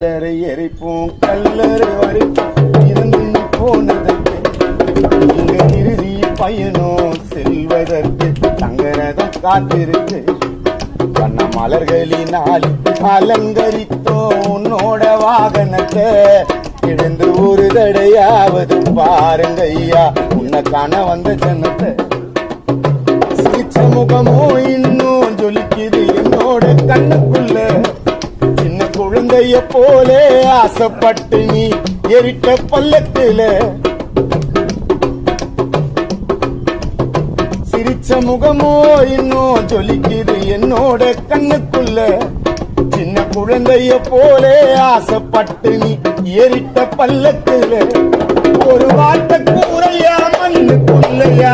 கல்லறை எரிப்போம் கல்லறை வரைக்கும் இருந்து போனதற்கு இங்க இறுதி பயணம் செல்வதற்கு தங்கரதம் காத்திருக்கு வண்ண மலர்களினால் அலங்கரித்தோ உன்னோட வாகனத்தை எழுந்து ஒரு தடையாவது பாருங்க ஐயா உன்னை காண வந்த ஜனத்தை சிரிச்ச முகமோ இன்னும் ஜொலிக்குது என்னோட கண்ணுக்குள்ள குழந்தைய போலே ஆசைப்பட்டு நீ எரிட்ட பல்லத்துல சிரிச்ச முகமோ இன்னும் ஜொலிக்குது என்னோட கண்ணுக்குள்ள சின்ன குழந்தைய போலே ஆசைப்பட்டு நீ எரிட்ட பல்லத்துல ஒரு வார்த்தை கூறையா மண்ணுக்குள்ளையா